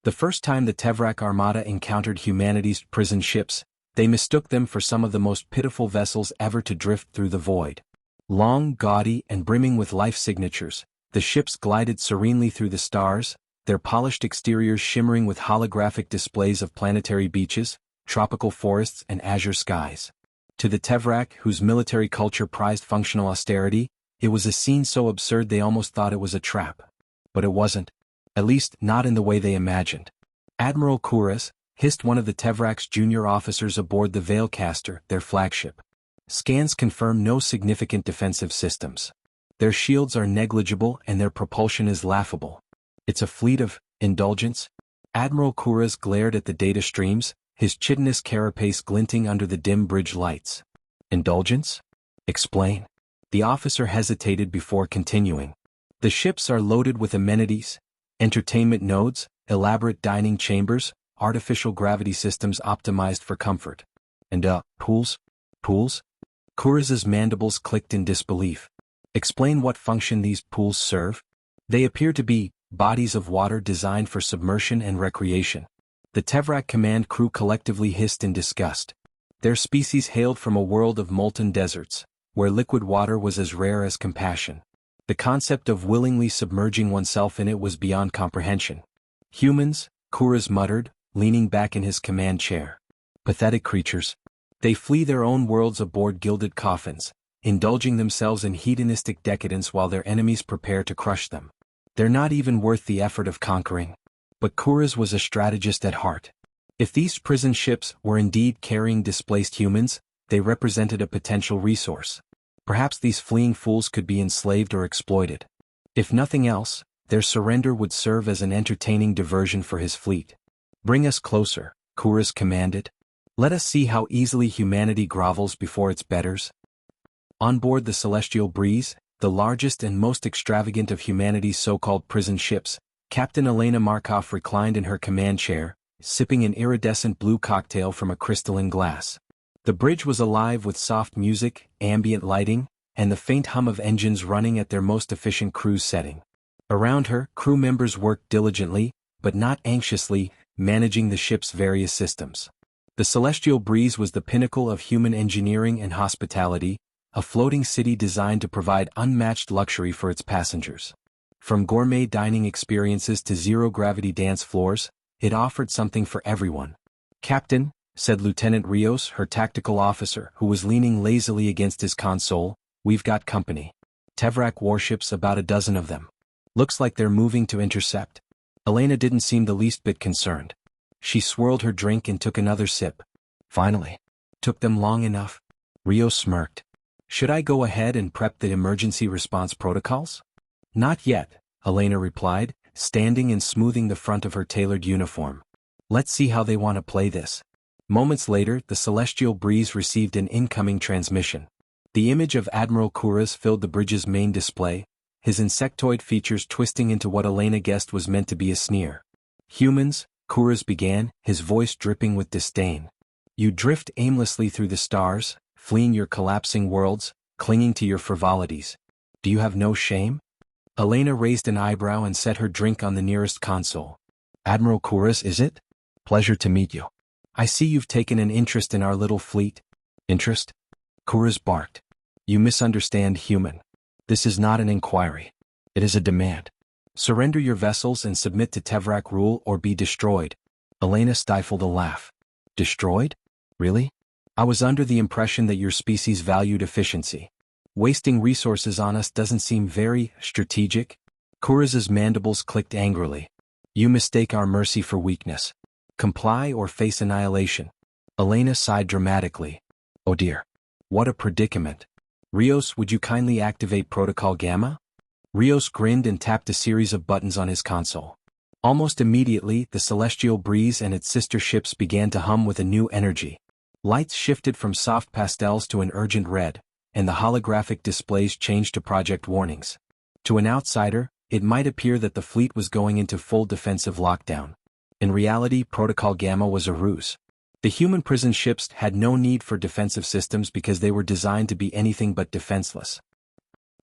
The first time the Tevrak Armada encountered humanity's prison ships, they mistook them for some of the most pitiful vessels ever to drift through the void. Long, gaudy, and brimming with life signatures, the ships glided serenely through the stars, their polished exteriors shimmering with holographic displays of planetary beaches, tropical forests, and azure skies. To the Tevrak, whose military culture prized functional austerity, it was a scene so absurd they almost thought it was a trap. But it wasn't. At least, not in the way they imagined. Admiral Kouras hissed one of the Tevrak's junior officers aboard the Veilcaster, their flagship. Scans confirm no significant defensive systems. Their shields are negligible and their propulsion is laughable. It's a fleet of indulgence. Admiral Kouras glared at the data streams, his chitinous carapace glinting under the dim bridge lights. Indulgence? Explain. The officer hesitated before continuing. The ships are loaded with amenities, entertainment nodes, elaborate dining chambers, artificial gravity systems optimized for comfort. And pools? Pools? Kouras's mandibles clicked in disbelief. Explain what function these pools serve? They appear to be bodies of water designed for submersion and recreation. The Tevrak command crew collectively hissed in disgust. Their species hailed from a world of molten deserts, where liquid water was as rare as compassion. The concept of willingly submerging oneself in it was beyond comprehension. Humans, Kouras muttered, leaning back in his command chair. Pathetic creatures. They flee their own worlds aboard gilded coffins, indulging themselves in hedonistic decadence while their enemies prepare to crush them. They're not even worth the effort of conquering. But Kouras was a strategist at heart. If these prison ships were indeed carrying displaced humans, they represented a potential resource. Perhaps these fleeing fools could be enslaved or exploited. If nothing else, their surrender would serve as an entertaining diversion for his fleet. Bring us closer, Kouras commanded. Let us see how easily humanity grovels before its betters. On board the Celestial Breeze, the largest and most extravagant of humanity's so-called prison ships, Captain Elena Markov reclined in her command chair, sipping an iridescent blue cocktail from a crystalline glass. The bridge was alive with soft music, ambient lighting, and the faint hum of engines running at their most efficient cruise setting. Around her, crew members worked diligently, but not anxiously, managing the ship's various systems. The Celestial Breeze was the pinnacle of human engineering and hospitality, a floating city designed to provide unmatched luxury for its passengers. From gourmet dining experiences to zero-gravity dance floors, it offered something for everyone. Captain, said Lieutenant Rios, her tactical officer, who was leaning lazily against his console, we've got company. Tevrak warships, about a dozen of them. Looks like they're moving to intercept. Elena didn't seem the least bit concerned. She swirled her drink and took another sip. Finally. Took them long enough? Rios smirked. Should I go ahead and prep the emergency response protocols? Not yet, Elena replied, standing and smoothing the front of her tailored uniform. Let's see how they want to play this. Moments later, the Celestial Breeze received an incoming transmission. The image of Admiral Kouras filled the bridge's main display, his insectoid features twisting into what Elena guessed was meant to be a sneer. Humans, Kouras began, his voice dripping with disdain. You drift aimlessly through the stars, fleeing your collapsing worlds, clinging to your frivolities. Do you have no shame? Elena raised an eyebrow and set her drink on the nearest console. Admiral Kouras, is it? Pleasure to meet you. I see you've taken an interest in our little fleet. Interest? Kouras barked. You misunderstand, human. This is not an inquiry. It is a demand. Surrender your vessels and submit to Tevrak rule or be destroyed. Elena stifled a laugh. Destroyed? Really? I was under the impression that your species valued efficiency. Wasting resources on us doesn't seem very strategic. Kouras's mandibles clicked angrily. You mistake our mercy for weakness. Comply or face annihilation. Elena sighed dramatically. Oh dear. What a predicament. Rios, would you kindly activate Protocol Gamma? Rios grinned and tapped a series of buttons on his console. Almost immediately, the Celestial Breeze and its sister ships began to hum with a new energy. Lights shifted from soft pastels to an urgent red, and the holographic displays changed to project warnings. To an outsider, it might appear that the fleet was going into full defensive lockdown. In reality, Protocol Gamma was a ruse. The human prison ships had no need for defensive systems because they were designed to be anything but defenseless.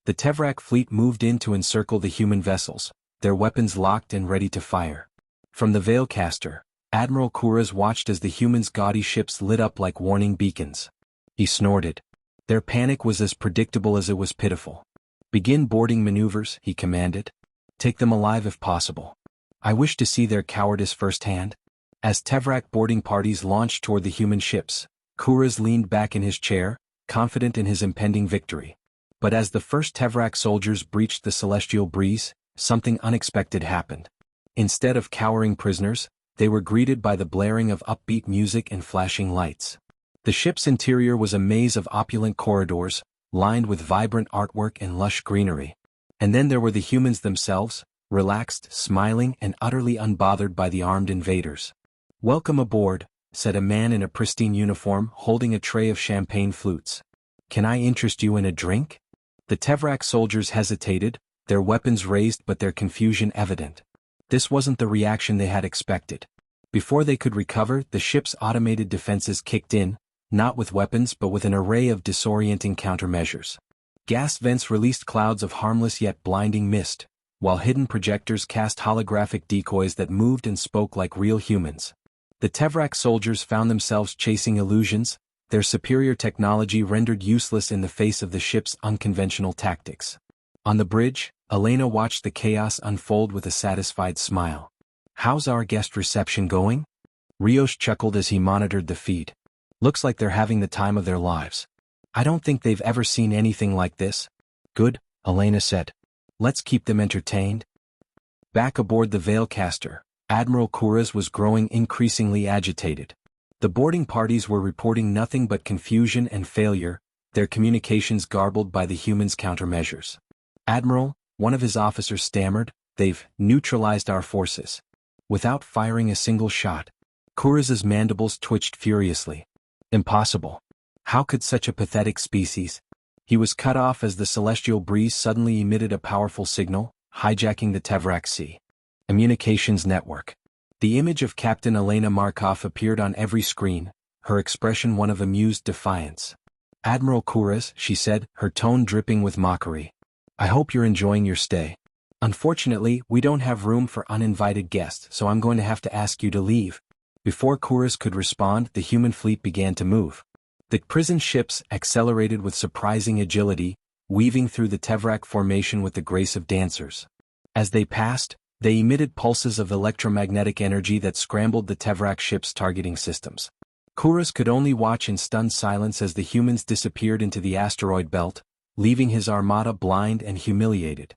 The Tevrak fleet moved in to encircle the human vessels, their weapons locked and ready to fire. From the Veilcaster, Admiral Kuras watched as the humans' gaudy ships lit up like warning beacons. He snorted. Their panic was as predictable as it was pitiful. "Begin boarding maneuvers," he commanded. "Take them alive if possible. I wish to see their cowardice firsthand." As Tevrak boarding parties launched toward the human ships, Kuras leaned back in his chair, confident in his impending victory. But as the first Tevrak soldiers breached the celestial breeze, something unexpected happened. Instead of cowering prisoners, they were greeted by the blaring of upbeat music and flashing lights. The ship's interior was a maze of opulent corridors, lined with vibrant artwork and lush greenery. And then there were the humans themselves, relaxed, smiling, and utterly unbothered by the armed invaders. "Welcome aboard," said a man in a pristine uniform holding a tray of champagne flutes. "Can I interest you in a drink?" The Tevrak soldiers hesitated, their weapons raised but their confusion evident. This wasn't the reaction they had expected. Before they could recover, the ship's automated defenses kicked in, not with weapons but with an array of disorienting countermeasures. Gas vents released clouds of harmless yet blinding mist, while hidden projectors cast holographic decoys that moved and spoke like real humans. The Tevrak soldiers found themselves chasing illusions, their superior technology rendered useless in the face of the ship's unconventional tactics. On the bridge, Elena watched the chaos unfold with a satisfied smile. "How's our guest reception going?" Rios chuckled as he monitored the feed. "Looks like they're having the time of their lives. I don't think they've ever seen anything like this." "Good," Elena said. "Let's keep them entertained." Back aboard the Veilcaster, Admiral Kuras was growing increasingly agitated. The boarding parties were reporting nothing but confusion and failure, their communications garbled by the humans' countermeasures. "Admiral," one of his officers stammered, "they've neutralized our forces." Without firing a single shot. Kuras's mandibles twitched furiously. Impossible. How could such a pathetic species? He was cut off as the celestial breeze suddenly emitted a powerful signal, hijacking the Tevrak Sea. Communications network. The image of Captain Elena Markov appeared on every screen, her expression one of amused defiance. "Admiral Kuras," she said, her tone dripping with mockery. "I hope you're enjoying your stay. Unfortunately, we don't have room for uninvited guests, so I'm going to have to ask you to leave." Before Kuras could respond, the human fleet began to move. The prison ships accelerated with surprising agility, weaving through the Tevrak formation with the grace of dancers. As they passed, they emitted pulses of electromagnetic energy that scrambled the Tevrak ships' targeting systems. Kuras could only watch in stunned silence as the humans disappeared into the asteroid belt, leaving his armada blind and humiliated.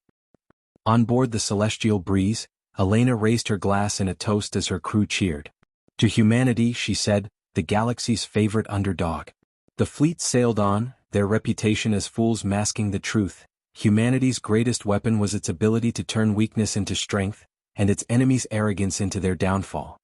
On board the Celestial Breeze, Elena raised her glass in a toast as her crew cheered. "To humanity," she said, "the galaxy's favorite underdog." The fleet sailed on, their reputation as fools masking the truth. Humanity's greatest weapon was its ability to turn weakness into strength, and its enemies' arrogance into their downfall.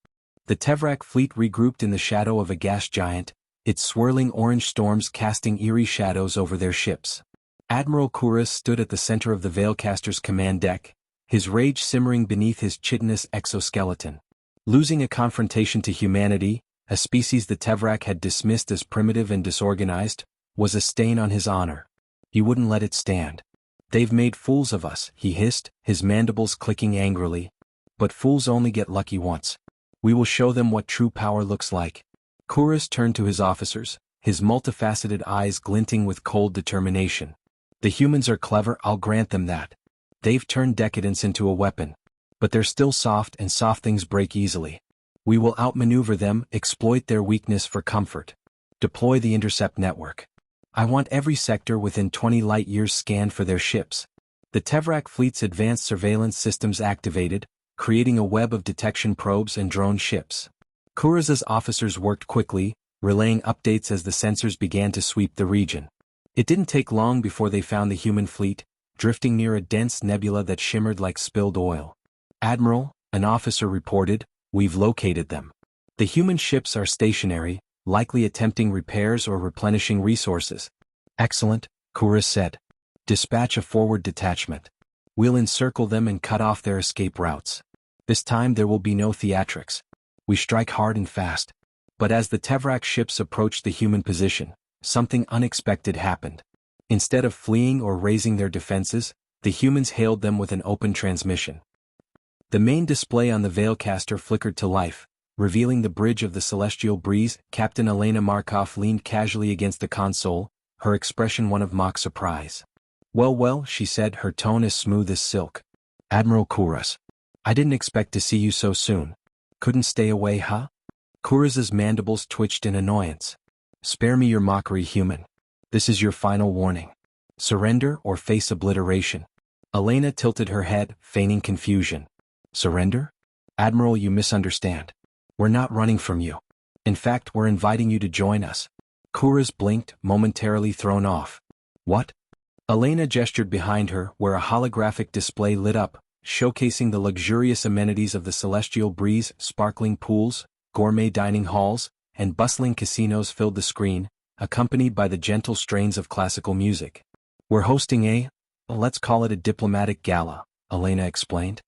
The Tevrak fleet regrouped in the shadow of a gas giant, its swirling orange storms casting eerie shadows over their ships. Admiral Kuras stood at the center of the Veilcaster's command deck, his rage simmering beneath his chitinous exoskeleton. Losing a confrontation to humanity, a species the Tevrak had dismissed as primitive and disorganized, was a stain on his honor. He wouldn't let it stand. "They've made fools of us," he hissed, his mandibles clicking angrily. "But fools only get lucky once. We will show them what true power looks like." Kuras turned to his officers, his multifaceted eyes glinting with cold determination. "The humans are clever, I'll grant them that. They've turned decadence into a weapon. But they're still soft, and soft things break easily. We will outmaneuver them, exploit their weakness for comfort. Deploy the intercept network. I want every sector within 20 light-years scanned for their ships." The Tevrak fleet's advanced surveillance systems activated, creating a web of detection probes and drone ships. Kuras's officers worked quickly, relaying updates as the sensors began to sweep the region. It didn't take long before they found the human fleet, drifting near a dense nebula that shimmered like spilled oil. "Admiral," an officer reported, "we've located them. The human ships are stationary, likely attempting repairs or replenishing resources." "Excellent," Kuras said. "Dispatch a forward detachment. We'll encircle them and cut off their escape routes. This time there will be no theatrics. We strike hard and fast." But as the Tevrak ships approached the human position, something unexpected happened. Instead of fleeing or raising their defenses, the humans hailed them with an open transmission. The main display on the Veilcaster flickered to life, revealing the bridge of the celestial breeze. Captain Elena Markov leaned casually against the console, her expression one of mock surprise. Well, she said, her tone as smooth as silk. Admiral Kouros. I didn't expect to see you so soon. Couldn't stay away, huh? Kouros's mandibles twitched in annoyance. Spare me your mockery, human. This is your final warning. Surrender or face obliteration. Elena tilted her head, feigning confusion. Surrender? Admiral, you misunderstand. We're not running from you. In fact, we're inviting you to join us. Kouros blinked, momentarily thrown off. What? Elena gestured behind her, where a holographic display lit up, showcasing the luxurious amenities of the celestial breeze. Sparkling pools, gourmet dining halls, and bustling casinos filled the screen, accompanied by the gentle strains of classical music. We're hosting let's call it a diplomatic gala, Elena explained.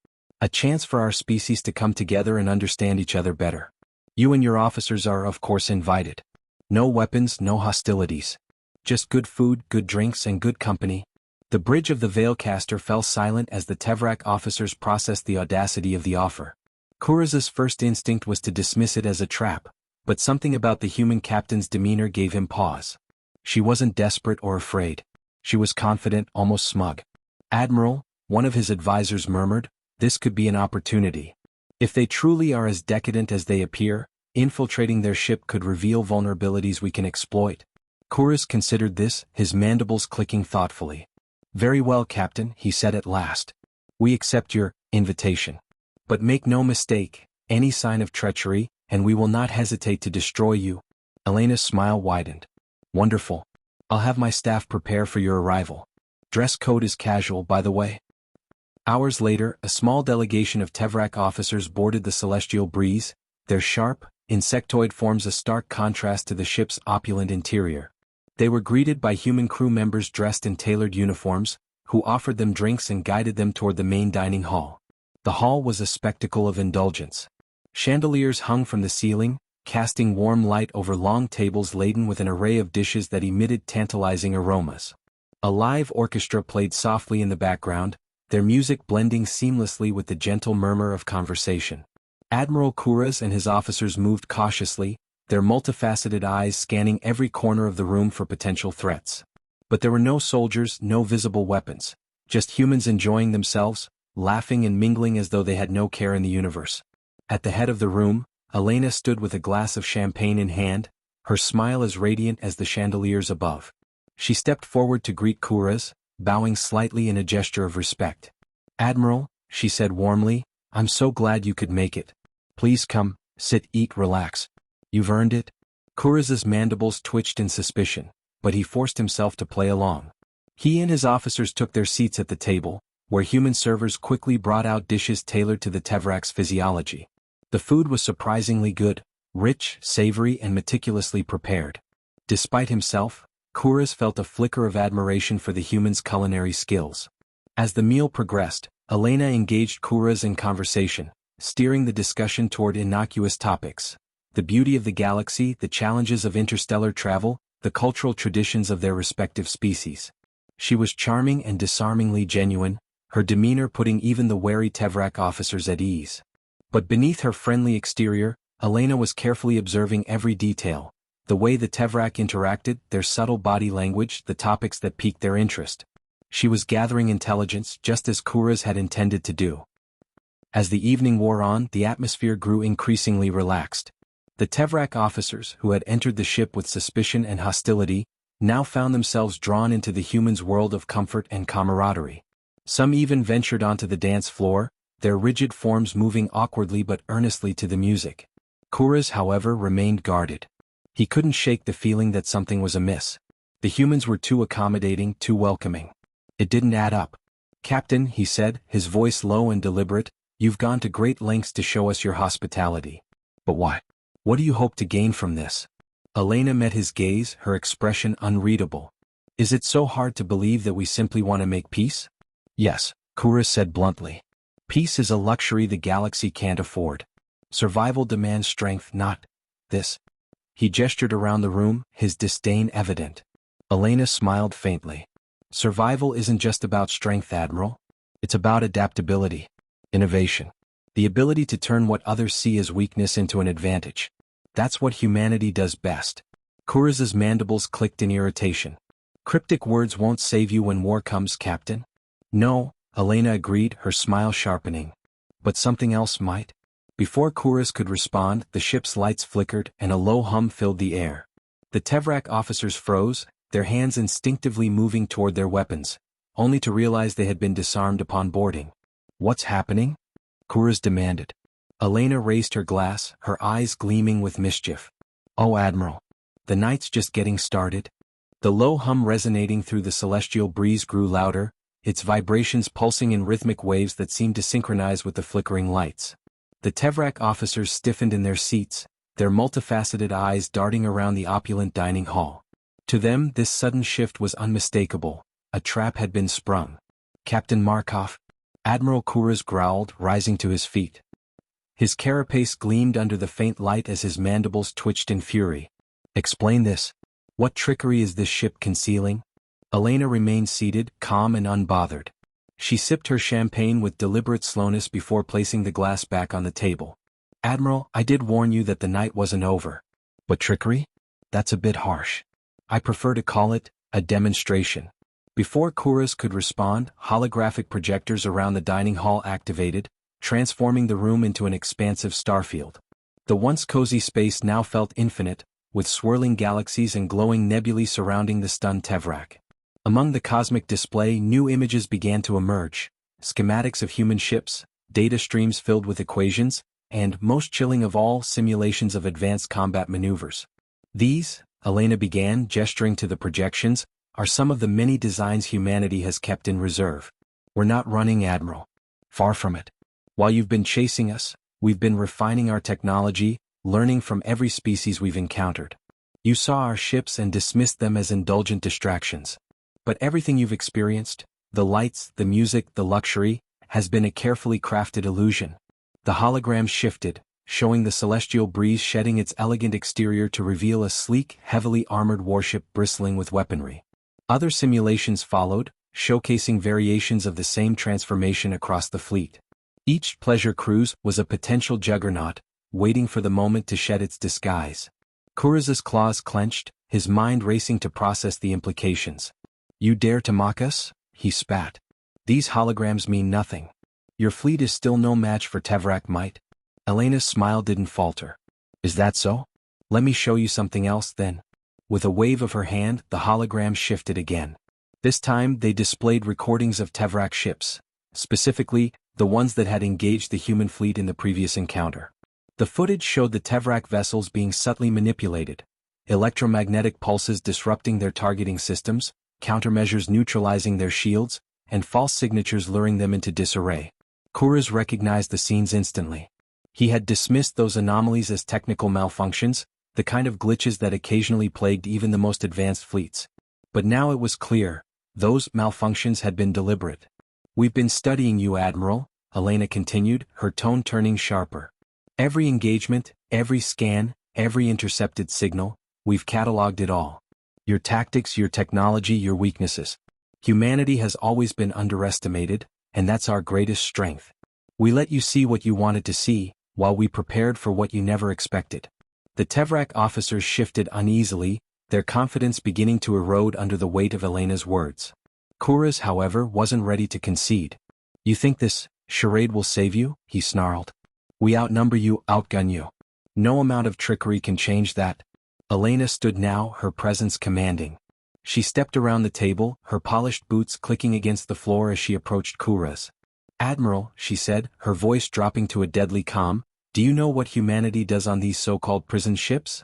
A chance for our species to come together and understand each other better. You and your officers are, of course, invited. No weapons, no hostilities. Just good food, good drinks, and good company. The bridge of the Veilcaster fell silent as the Tevrak officers processed the audacity of the offer. Kouros's first instinct was to dismiss it as a trap, but something about the human captain's demeanor gave him pause. She wasn't desperate or afraid. She was confident, almost smug. Admiral, one of his advisors murmured, this could be an opportunity. If they truly are as decadent as they appear, infiltrating their ship could reveal vulnerabilities we can exploit. Kouros considered this, his mandibles clicking thoughtfully. Very well, Captain, he said at last. We accept your invitation. But make no mistake, any sign of treachery, and we will not hesitate to destroy you. Elena's smile widened. Wonderful. I'll have my staff prepare for your arrival. Dress code is casual, by the way. Hours later, a small delegation of Tevrak officers boarded the Celestial Breeze, their sharp, insectoid forms a stark contrast to the ship's opulent interior. They were greeted by human crew members dressed in tailored uniforms, who offered them drinks and guided them toward the main dining hall. The hall was a spectacle of indulgence. Chandeliers hung from the ceiling, casting warm light over long tables laden with an array of dishes that emitted tantalizing aromas. A live orchestra played softly in the background, their music blending seamlessly with the gentle murmur of conversation. Admiral Kouros and his officers moved cautiously, their multifaceted eyes scanning every corner of the room for potential threats. But there were no soldiers, no visible weapons, just humans enjoying themselves, laughing and mingling as though they had no care in the universe. At the head of the room, Elena stood with a glass of champagne in hand, her smile as radiant as the chandeliers above. She stepped forward to greet Kouros, bowing slightly in a gesture of respect. Admiral, she said warmly, I'm so glad you could make it. Please come, sit, eat, relax. You've earned it. Kouros's mandibles twitched in suspicion, but he forced himself to play along. He and his officers took their seats at the table, where human servers quickly brought out dishes tailored to the Tevrak's physiology. The food was surprisingly good, rich, savory, and meticulously prepared. Despite himself, Kouros felt a flicker of admiration for the human's culinary skills. As the meal progressed, Elena engaged Kouros in conversation, steering the discussion toward innocuous topics. The beauty of the galaxy, the challenges of interstellar travel, the cultural traditions of their respective species. She was charming and disarmingly genuine, her demeanor putting even the wary Tevrak officers at ease. But beneath her friendly exterior, Elena was carefully observing every detail. The way the Tevrak interacted, their subtle body language, the topics that piqued their interest. She was gathering intelligence just as Kouros had intended to do. As the evening wore on, the atmosphere grew increasingly relaxed. The Tevrak officers, who had entered the ship with suspicion and hostility, now found themselves drawn into the humans' world of comfort and camaraderie. Some even ventured onto the dance floor, their rigid forms moving awkwardly but earnestly to the music. Kouros, however, remained guarded. He couldn't shake the feeling that something was amiss. The humans were too accommodating, too welcoming. It didn't add up. Captain, he said, his voice low and deliberate, you've gone to great lengths to show us your hospitality. But why? What do you hope to gain from this? Elena met his gaze, her expression unreadable. Is it so hard to believe that we simply want to make peace? Yes, Kouros said bluntly. Peace is a luxury the galaxy can't afford. Survival demands strength, not this. He gestured around the room, his disdain evident. Elena smiled faintly. Survival isn't just about strength, Admiral. It's about adaptability, innovation. The ability to turn what others see as weakness into an advantage. That's what humanity does best. Kuraz's mandibles clicked in irritation. Cryptic words won't save you when war comes, Captain. No, Elena agreed, her smile sharpening. But something else might? Before Kuraz could respond, the ship's lights flickered and a low hum filled the air. The Tevrak officers froze, their hands instinctively moving toward their weapons, only to realize they had been disarmed upon boarding. What's happening? Kuraz demanded. Elena raised her glass, her eyes gleaming with mischief. Oh, Admiral. The night's just getting started. The low hum resonating through the celestial breeze grew louder, its vibrations pulsing in rhythmic waves that seemed to synchronize with the flickering lights. The Tevrak officers stiffened in their seats, their multifaceted eyes darting around the opulent dining hall. To them, this sudden shift was unmistakable. A trap had been sprung. Captain Markov? Admiral Kuraz growled, rising to his feet. His carapace gleamed under the faint light as his mandibles twitched in fury. Explain this. What trickery is this ship concealing? Elena remained seated, calm and unbothered. She sipped her champagne with deliberate slowness before placing the glass back on the table. Admiral, I did warn you that the night wasn't over. But trickery? That's a bit harsh. I prefer to call it a demonstration. Before Kuraz could respond, holographic projectors around the dining hall activated, transforming the room into an expansive starfield. The once cozy space now felt infinite, with swirling galaxies and glowing nebulae surrounding the stunned Tevrak. Among the cosmic display, new images began to emerge, schematics of human ships, data streams filled with equations, and, most chilling of all, simulations of advanced combat maneuvers. These, Elena began, gesturing to the projections, are some of the many designs humanity has kept in reserve. We're not running, Admiral. Far from it. While you've been chasing us, we've been refining our technology, learning from every species we've encountered. You saw our ships and dismissed them as indulgent distractions. But everything you've experienced, the lights, the music, the luxury, has been a carefully crafted illusion. The holograms shifted, showing the celestial breeze shedding its elegant exterior to reveal a sleek, heavily armored warship bristling with weaponry. Other simulations followed, showcasing variations of the same transformation across the fleet. Each pleasure cruise was a potential juggernaut, waiting for the moment to shed its disguise. Kuraz's claws clenched, his mind racing to process the implications. You dare to mock us? He spat. These holograms mean nothing. Your fleet is still no match for Tevrak might. Elena's smile didn't falter. Is that so? Let me show you something else then. With a wave of her hand, the holograms shifted again. This time they displayed recordings of Tevrak ships, specifically, the ones that had engaged the human fleet in the previous encounter. The footage showed the Tevrak vessels being subtly manipulated, electromagnetic pulses disrupting their targeting systems, countermeasures neutralizing their shields, and false signatures luring them into disarray. Kuraz recognized the scenes instantly. He had dismissed those anomalies as technical malfunctions, the kind of glitches that occasionally plagued even the most advanced fleets. But now it was clear, those malfunctions had been deliberate. We've been studying you, Admiral, Elena continued, her tone turning sharper. Every engagement, every scan, every intercepted signal, we've cataloged it all. Your tactics, your technology, your weaknesses. Humanity has always been underestimated, and that's our greatest strength. We let you see what you wanted to see, while we prepared for what you never expected. The Tevrak officers shifted uneasily, their confidence beginning to erode under the weight of Elena's words. Kuraz, however, wasn't ready to concede. You think this charade will save you? He snarled. We outnumber you, outgun you. No amount of trickery can change that. Elena stood now, her presence commanding. She stepped around the table, her polished boots clicking against the floor as she approached Kuraz. Admiral, she said, her voice dropping to a deadly calm, do you know what humanity does on these so-called prison ships?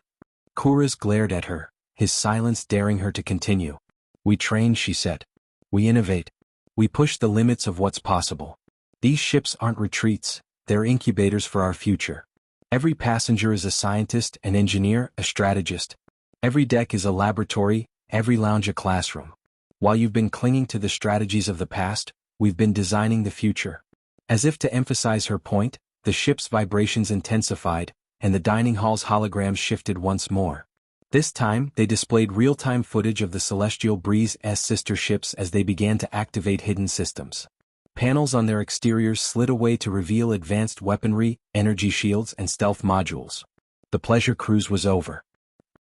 Kuraz glared at her, his silence daring her to continue. We train, she said. We innovate. We push the limits of what's possible. These ships aren't retreats, they're incubators for our future. Every passenger is a scientist, an engineer, a strategist. Every deck is a laboratory, every lounge a classroom. While you've been clinging to the strategies of the past, we've been designing the future. As if to emphasize her point, the ship's vibrations intensified, and the dining hall's holograms shifted once more. This time, they displayed real-time footage of the Celestial Breeze's sister ships as they began to activate hidden systems. Panels on their exteriors slid away to reveal advanced weaponry, energy shields, and stealth modules. The pleasure cruise was over.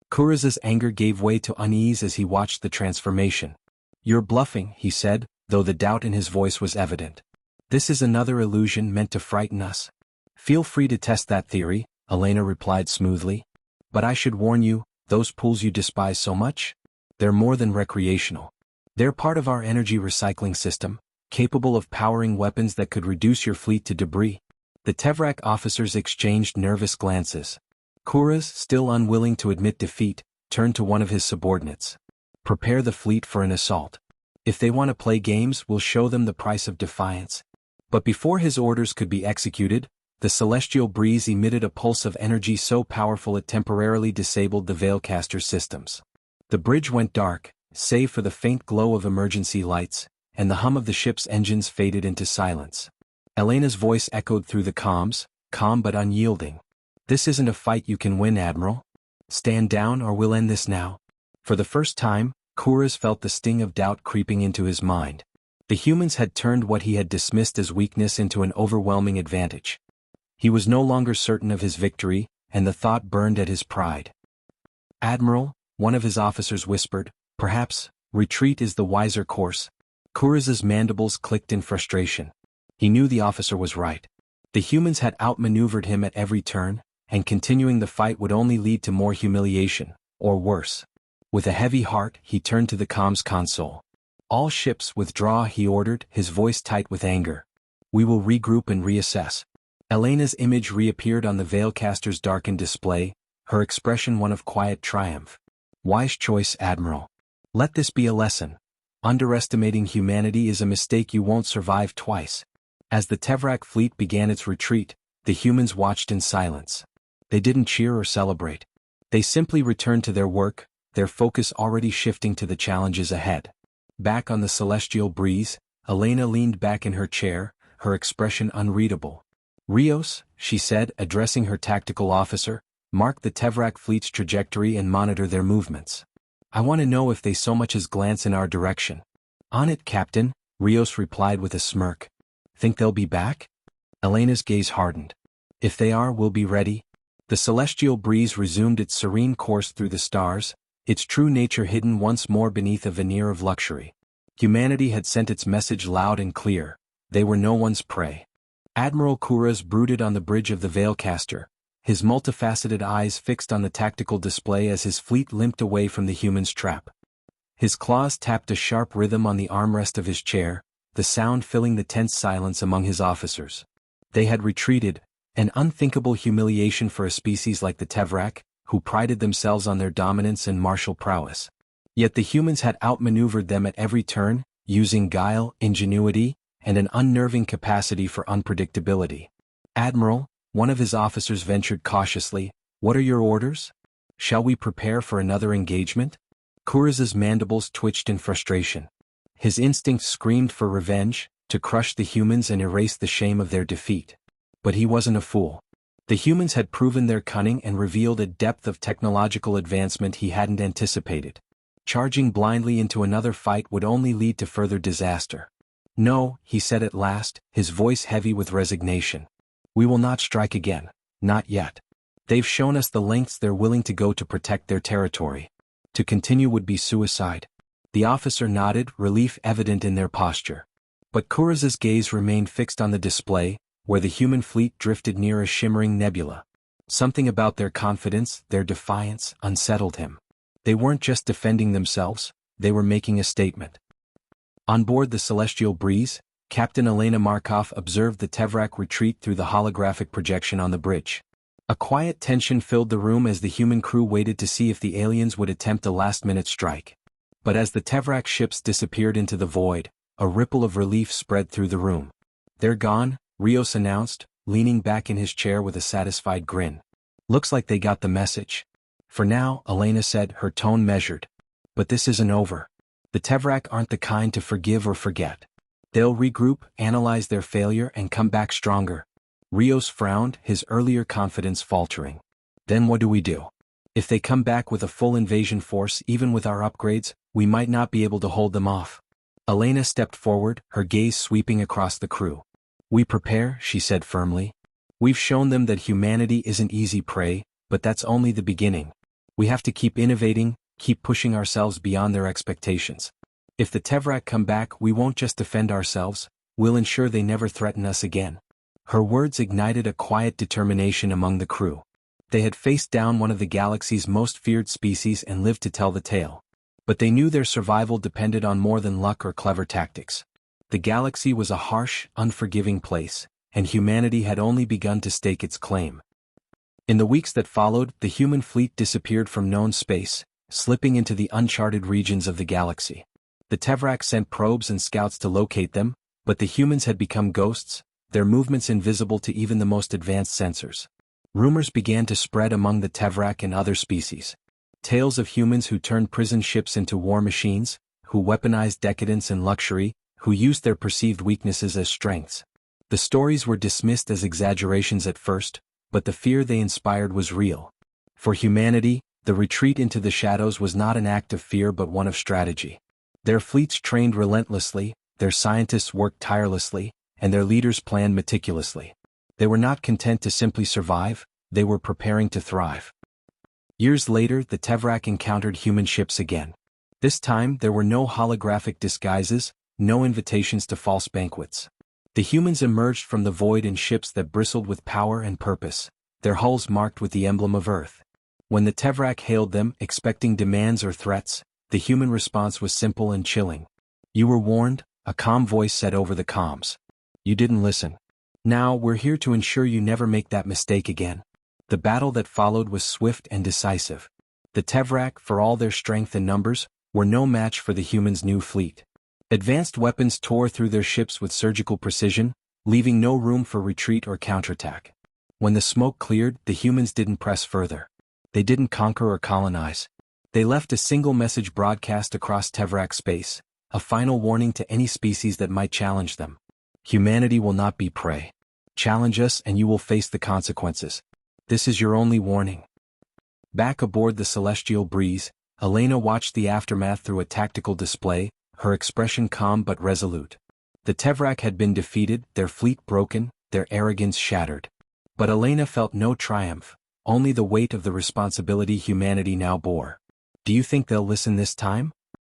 Kuraz's anger gave way to unease as he watched the transformation. "You're bluffing," he said, though the doubt in his voice was evident. "This is another illusion meant to frighten us." "Feel free to test that theory," Elena replied smoothly. "But I should warn you, those pools you despise so much? They're more than recreational. They're part of our energy recycling system, capable of powering weapons that could reduce your fleet to debris." The Tevrak officers exchanged nervous glances. Kuraz, still unwilling to admit defeat, turned to one of his subordinates. "Prepare the fleet for an assault. If they want to play games, we'll show them the price of defiance." But before his orders could be executed, the celestial breeze emitted a pulse of energy so powerful it temporarily disabled the Veilcaster's systems. The bridge went dark, save for the faint glow of emergency lights, and the hum of the ship's engines faded into silence. Elena's voice echoed through the comms, calm but unyielding. "This isn't a fight you can win, Admiral. Stand down or we'll end this now." For the first time, Kuraz felt the sting of doubt creeping into his mind. The humans had turned what he had dismissed as weakness into an overwhelming advantage. He was no longer certain of his victory, and the thought burned at his pride. "Admiral," one of his officers whispered, "perhaps retreat is the wiser course." Kuraz's mandibles clicked in frustration. He knew the officer was right. The humans had outmaneuvered him at every turn, and continuing the fight would only lead to more humiliation, or worse. With a heavy heart, he turned to the comms console. "All ships withdraw," he ordered, his voice tight with anger. "We will regroup and reassess." Elena's image reappeared on the Veilcaster's darkened display, her expression one of quiet triumph. "Wise choice, Admiral. Let this be a lesson. Underestimating humanity is a mistake you won't survive twice." As the Tevrak fleet began its retreat, the humans watched in silence. They didn't cheer or celebrate. They simply returned to their work, their focus already shifting to the challenges ahead. Back on the celestial breeze, Elena leaned back in her chair, her expression unreadable. "Rios," she said, addressing her tactical officer, "mark the Tevrak fleet's trajectory and monitor their movements. I want to know if they so much as glance in our direction." "On it, Captain," Rios replied with a smirk. "Think they'll be back?" Elena's gaze hardened. "If they are, we'll be ready." The celestial breeze resumed its serene course through the stars, its true nature hidden once more beneath a veneer of luxury. Humanity had sent its message loud and clear: they were no one's prey. Admiral Kuraz brooded on the bridge of the Veilcaster, his multifaceted eyes fixed on the tactical display as his fleet limped away from the human's trap. His claws tapped a sharp rhythm on the armrest of his chair, the sound filling the tense silence among his officers. They had retreated, an unthinkable humiliation for a species like the Tevrak, who prided themselves on their dominance and martial prowess. Yet the humans had outmaneuvered them at every turn, using guile, ingenuity, and an unnerving capacity for unpredictability. "Admiral," one of his officers ventured cautiously, "what are your orders? Shall we prepare for another engagement?" Kuraz's mandibles twitched in frustration. His instincts screamed for revenge, to crush the humans and erase the shame of their defeat. But he wasn't a fool. The humans had proven their cunning and revealed a depth of technological advancement he hadn't anticipated. Charging blindly into another fight would only lead to further disaster. "No," he said at last, his voice heavy with resignation. "We will not strike again, not yet. They've shown us the lengths they're willing to go to protect their territory. To continue would be suicide." The officer nodded, relief evident in their posture. But Kuraz's gaze remained fixed on the display, where the human fleet drifted near a shimmering nebula. Something about their confidence, their defiance, unsettled him. They weren't just defending themselves, they were making a statement. On board the Celestial Breeze, Captain Elena Markov observed the Tevrak retreat through the holographic projection on the bridge. A quiet tension filled the room as the human crew waited to see if the aliens would attempt a last-minute strike. But as the Tevrak ships disappeared into the void, a ripple of relief spread through the room. "They're gone," Rios announced, leaning back in his chair with a satisfied grin. "Looks like they got the message." "For now," Elena said, her tone measured. "But this isn't over. The Tevrak aren't the kind to forgive or forget. They'll regroup, analyze their failure, and come back stronger." Rios frowned, his earlier confidence faltering. "Then what do we do? If they come back with a full invasion force even with our upgrades, we might not be able to hold them off." Elena stepped forward, her gaze sweeping across the crew. "We prepare," she said firmly. "We've shown them that humanity isn't easy prey, but that's only the beginning. We have to keep innovating, keep pushing ourselves beyond their expectations. If the Tevrak come back, we won't just defend ourselves, we'll ensure they never threaten us again." Her words ignited a quiet determination among the crew. They had faced down one of the galaxy's most feared species and lived to tell the tale. But they knew their survival depended on more than luck or clever tactics. The galaxy was a harsh, unforgiving place, and humanity had only begun to stake its claim. In the weeks that followed, the human fleet disappeared from known space, slipping into the uncharted regions of the galaxy. The Tevrak sent probes and scouts to locate them, but the humans had become ghosts, their movements invisible to even the most advanced sensors. Rumors began to spread among the Tevrak and other species. Tales of humans who turned prison ships into war machines, who weaponized decadence and luxury, who used their perceived weaknesses as strengths. The stories were dismissed as exaggerations at first, but the fear they inspired was real. For humanity, the retreat into the shadows was not an act of fear but one of strategy. Their fleets trained relentlessly, their scientists worked tirelessly, and their leaders planned meticulously. They were not content to simply survive, they were preparing to thrive. Years later, the Tevrak encountered human ships again. This time, there were no holographic disguises, no invitations to false banquets. The humans emerged from the void in ships that bristled with power and purpose, their hulls marked with the emblem of Earth. When the Tevrak hailed them, expecting demands or threats, the human response was simple and chilling. "You were warned," a calm voice said over the comms. "You didn't listen. Now, we're here to ensure you never make that mistake again." The battle that followed was swift and decisive. The Tevrak, for all their strength and numbers, were no match for the humans' new fleet. Advanced weapons tore through their ships with surgical precision, leaving no room for retreat or counterattack. When the smoke cleared, the humans didn't press further. They didn't conquer or colonize. They left a single message broadcast across Tevrak space, a final warning to any species that might challenge them. Humanity will not be prey. Challenge us and you will face the consequences. This is your only warning. Back aboard the Celestial Breeze, Elena watched the aftermath through a tactical display, her expression calm but resolute. The Tevrak had been defeated, their fleet broken, their arrogance shattered. But Elena felt no triumph, only the weight of the responsibility humanity now bore. "Do you think they'll listen this time?"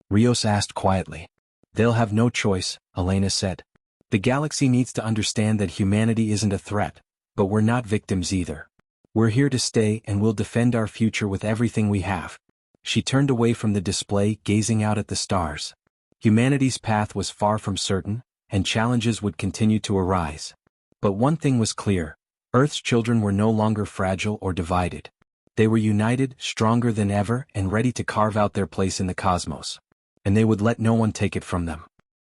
Rios asked quietly. "They'll have no choice," Elena said. "The galaxy needs to understand that humanity isn't a threat, but we're not victims either. We're here to stay and we'll defend our future with everything we have." She turned away from the display, gazing out at the stars. Humanity's path was far from certain, and challenges would continue to arise. But one thing was clear: Earth's children were no longer fragile or divided. They were united, stronger than ever, and ready to carve out their place in the cosmos. And they would let no one take it from them.